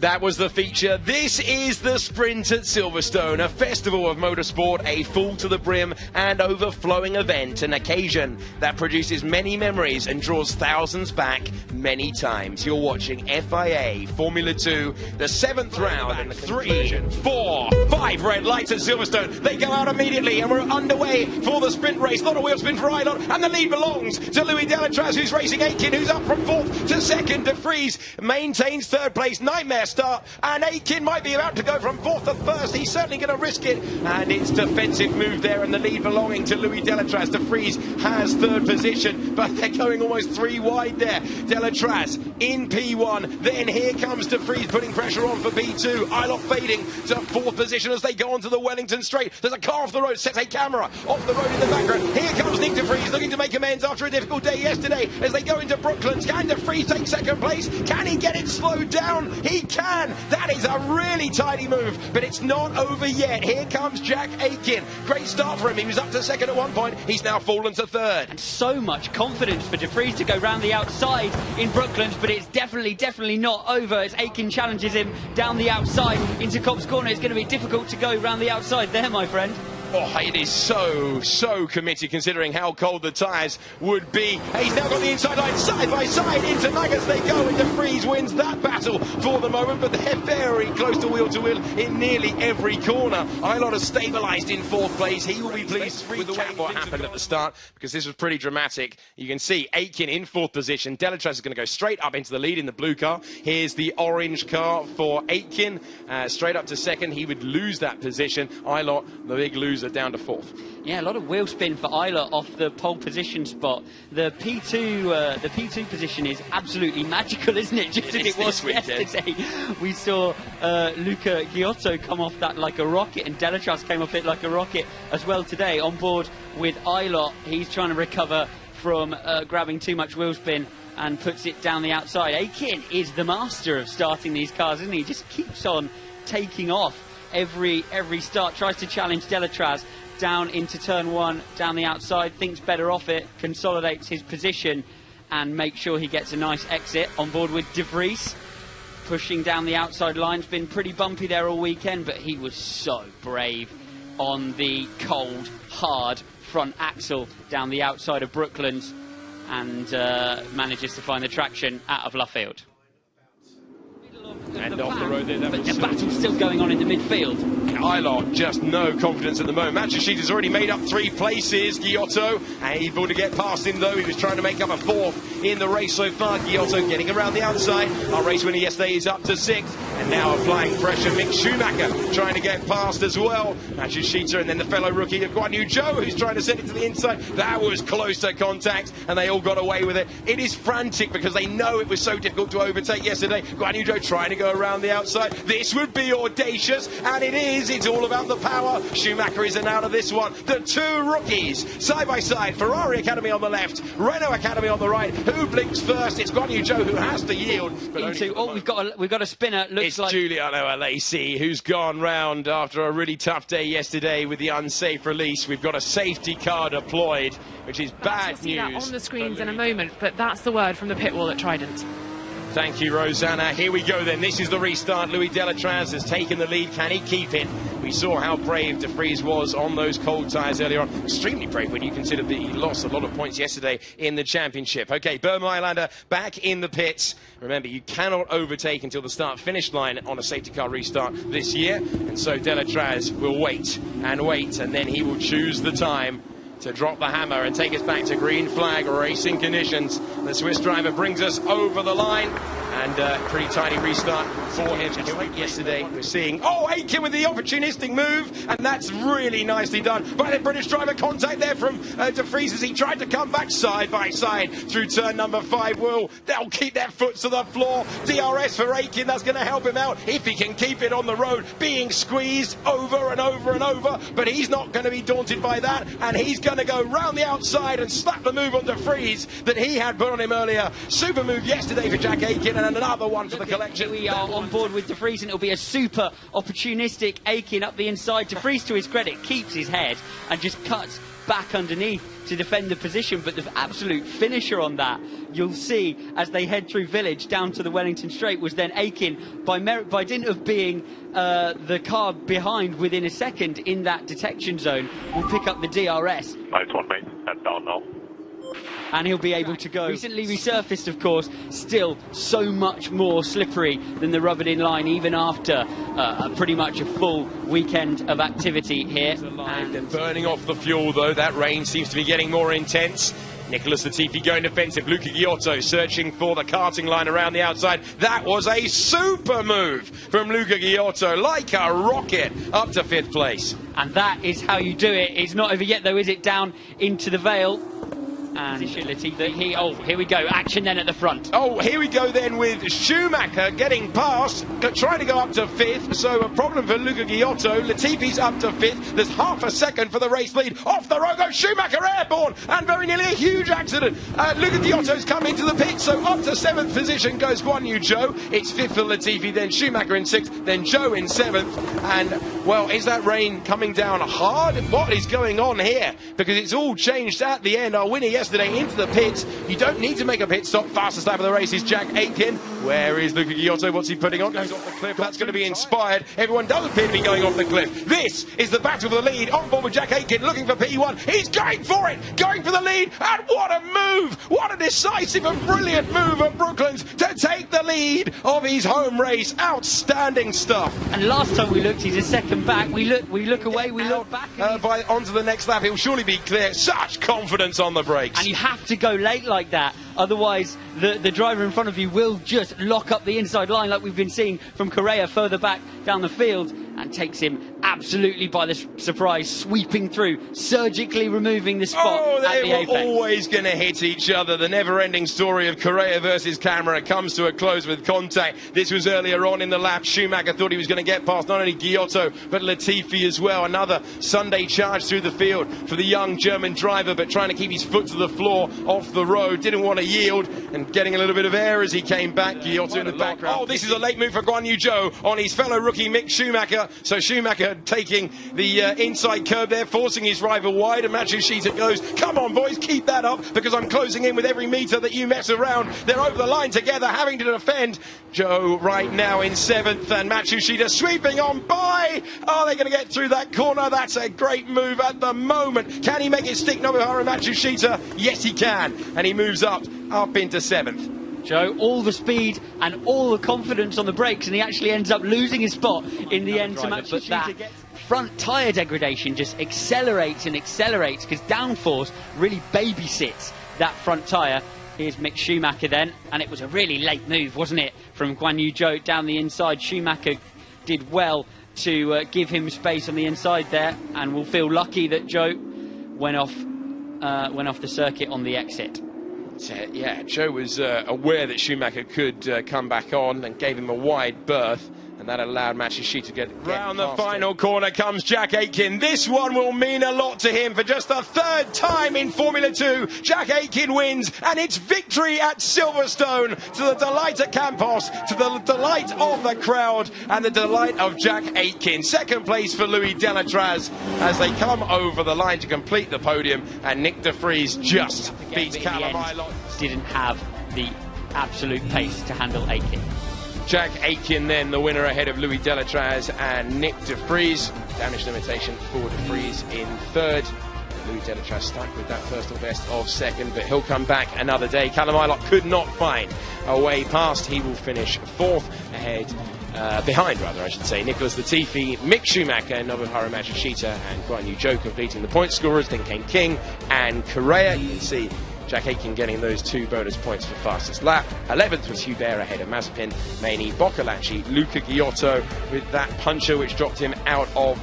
That was the feature. This is the sprint at Silverstone, a festival of motorsport, a full to the brim and overflowing event, an occasion that produces many memories and draws thousands back many times. You're watching FIA Formula 2, the 7th round, and 3, 4, 5 red lights at Silverstone. They go out immediately and we're underway for the sprint race. Not a wheel spin for Ilott, and the lead belongs to Louis Delatraz, who's racing Aitken, who's up from 4th to 2nd. De Vries maintains 3rd place. Nightmare start, and Aitken might be about to go from 4th to 1st. He's certainly going to risk it, and it's defensive move there, and the lead belonging to Louis Delatraz. De Vries has 3rd position, but they're going almost 3 wide there. Delatraz in P1, then here comes De Vries putting pressure on for P2. Ilott fading to 4th position as they go onto the Wellington straight. There's a car off the road, sets a camera off the road in the background. Here comes Nick De Vries looking to make amends after a difficult day yesterday as they go into Brooklands. Can De Vries take 2nd place? Can he get it slowed down? He can. That is a really tidy move, but it's not over yet. Here comes Jack Aitken. Great start for him. He was up to 2nd at one point. He's now fallen to 3rd. And so much confidence for De Vries to go round the outside in Brooklands, but it's definitely not over as Aitken challenges him down the outside into Cops Corner. It's going to be difficult to go round the outside there, my friend. Oh, it is so committed considering how cold the tyres would be. He's now got the inside line side by side into Maggotts they go, and De Vries wins that battle for the moment, but they're very close to wheel in nearly every corner. Ilott has stabilised in 4th place. He will be pleased with the way what happened at the start, because this was pretty dramatic. You can see Aitken in 4th position. Delatraz is going to go straight up into the lead in the blue car. Here's the orange car for Aitken, straight up to 2nd. He would lose that position. Ilott, the big loser, down to 4th. Yeah, a lot of wheel spin for Ilott off the pole position spot. The P2 position is absolutely magical, isn't it? Just as it was yesterday. We saw Luca Giotto come off that like a rocket, and Delatraz came off it like a rocket as well today. On board with Ilott, he's trying to recover from grabbing too much wheel spin and puts it down the outside. Aitken is the master of starting these cars, isn't he? He just keeps on taking off every start, tries to challenge Delatraz down into turn 1, down the outside, thinks better off it, consolidates his position and makes sure he gets a nice exit. On board with De Vries, pushing down the outside line. It's been pretty bumpy there all weekend, but he was so brave on the cold, hard front axle down the outside of Brooklands, and manages to find the traction out of Luffield. And off the road there, but the battle's still going on in the midfield. Ilott, just no confidence at the moment. Matsushita has already made up 3 places. Giotto, able to get past him though. He was trying to make up a 4th in the race so far. Giotto getting around the outside. Our race winner yesterday is up to 6th. And now applying pressure, Mick Schumacher trying to get past as well. Matsushita, and then the fellow rookie of Guan Yu Zhou, who's trying to send it to the inside. That was close to contact, and they all got away with it. It is frantic because they know it was so difficult to overtake yesterday. Guan Yu Zhou trying to go around the outside. This would be audacious, and it is. It's all about the power. Schumacher isn't out of this one. The 2 rookies side by side. Ferrari Academy on the left, Renault Academy on the right. Who blinks first? It's Guan Yu Zhou who has to yield. We've got a spinner. It's like Giuliano Alesi who's gone round after a really tough day yesterday with the unsafe release. We've got a safety car deployed, which is bad news. We'll see that on the screens in a moment, but that's the word from the pit wall at Trident. Thank you, Rosanna. Here we go then. This is the restart. Louis Delatraz has taken the lead. Can he keep it? We saw how brave De Vries was on those cold tyres earlier on. Extremely brave when you consider that he lost a lot of points yesterday in the championship. Okay, Bernd Mailander back in the pits. Remember, you cannot overtake until the start-finish line on a safety car restart this year. And so Delatraz will wait, and then he will choose the time to drop the hammer and take us back to green flag racing conditions. The Swiss driver brings us over the line, and pretty tiny restart for him. Yesterday we're seeing, Aitken with the opportunistic move, and that's really nicely done by the British driver. Contact there from De Vries as he tried to come back side by side through turn number 5. They'll keep their foot to the floor. DRS for Aitken, that's going to help him out if he can keep it on the road, being squeezed over and over and over, but he's not going to be daunted by that, and he's going to go round the outside and slap the move on De Vries that he had put on him earlier. Super move yesterday for Jack Aitken, and and another one for the collection. We are on board with De Vries, and it'll be a super opportunistic Aiken up the inside. De Vries, to his credit, keeps his head and just cuts back underneath to defend the position, but the absolute finisher on that, you'll see as they head through Village down to the Wellington Straight, was then Aiken, by dint of being the car behind within a second in that detection zone, will pick up the DRS. Nice one, mate. Head down now. And he'll be able to go. Recently resurfaced, of course, still so much more slippery than the rubbered-in line, even after pretty much a full weekend of activity here. And burning off the fuel, though. That rain seems to be getting more intense. Nicholas Latifi going defensive. Luca Giotto searching for the karting line around the outside. That was a super move from Luca Giotto, like a rocket, up to 5th place. And that is how you do it. It's not over yet, though, is it? Down into the Vale. And Latifi, oh, here we go, action then at the front. Oh, here we go then with Schumacher getting past, trying to go up to 5th, so a problem for Luca Giotto. Latifi's up to 5th, there's half a second for the race lead. Off the road goes Schumacher, airborne, and very nearly a huge accident. Luca Giotto's come into the pit, so up to 7th position goes Guan Yu Zhou. It's 5th for Latifi, then Schumacher in 6th, then Zhou in 7th. And, well, is that rain coming down hard? What is going on here? Because it's all changed at the end. Our winner yesterday into the pits. You don't need to make a pit stop. Fastest lap of the race is Jack Aitken. Where is Luca Giotto? What's he putting on? Goes off the cliff. That's going to be inspired. Everyone does appear to be going off the cliff. This is the battle for the lead. On board with Jack Aitken, looking for P1. He's going for it, going for the lead. And what a move! What a decisive and brilliant move of Brooklands to take the lead of his home race. Outstanding stuff. And last time we looked, he's a second back. We look away, we look back. Onto the next lap, he'll surely be clear. Such confidence on the brakes. And you have to go late like that, otherwise the driver in front of you will just lock up the inside line, like we've been seeing from Correa further back down the field, and takes him absolutely by the surprise, sweeping through, surgically removing the spot at the apex. They were always going to hit each other. The never-ending story of Correa versus Camera comes to a close with contact. This was earlier on in the lap. Schumacher thought he was going to get past not only Giotto but Latifi as well. Another Sunday charge through the field for the young German driver, but trying to keep his foot to the floor off the road. Didn't want to yield, and getting a little bit of air as he came back. Giotto in the background. Oh, this is a late move for Guan Yu Zhou on his fellow rookie Mick Schumacher. So Schumacher taking the inside curb there, forcing his rival wide, and Matsushita goes, come on boys, keep that up, because I'm closing in with every metre that you mess around. They're over the line together, having to defend. Zhou right now in 7th, and Matsushita sweeping on by. Are they going to get through that corner? That's a great move at the moment. Can he make it stick, Nobuharu Matsushita? Yes, he can, and he moves up into 7th. Zhou, all the speed and all the confidence on the brakes, and he actually ends up losing his spot in the end to Matsushita. But that front tyre degradation just accelerates and accelerates, because downforce really babysits that front tyre. Here's Mick Schumacher then, and it was a really late move, wasn't it, from Guan Yu Zhou down the inside. Schumacher did well to give him space on the inside there, and will feel lucky that Zhou went off the circuit on the exit. Yeah, Zhou was aware that Schumacher could come back on and gave him a wide berth, and that allowed Matsushita to get round the final corner. Comes Jack Aitken. This one will mean a lot to him. For just the 3rd time in Formula 2, Jack Aitken wins, and it's victory at Silverstone, to the delight of Campos, to the delight of the crowd, and the delight of Jack Aitken. 2nd place for Louis Delatraz as they come over the line to complete the podium, and Nick De Vries just beats Callum Ilott. Didn't have the absolute pace to handle Aitken. Jack Aitken then the winner ahead of Louis Delatraz and Nick De Vries. Damage limitation for De Vries in 3rd. Louis Delatraz stuck with that personal best of 2nd, but he'll come back another day. Callum Ilott could not find a way past. He will finish 4th behind I should say, Nicholas Latifi, Mick Schumacher, Nobuharu Matsushita, and Guan Yu Zhou completing the point scorers. Then came King and Correa. You can see Jack Aitken getting those 2 bonus points for fastest lap. 11th was Hubert ahead of Mazepin, Maini, Boccolacci, Luca Giotto with that puncher which dropped him out of the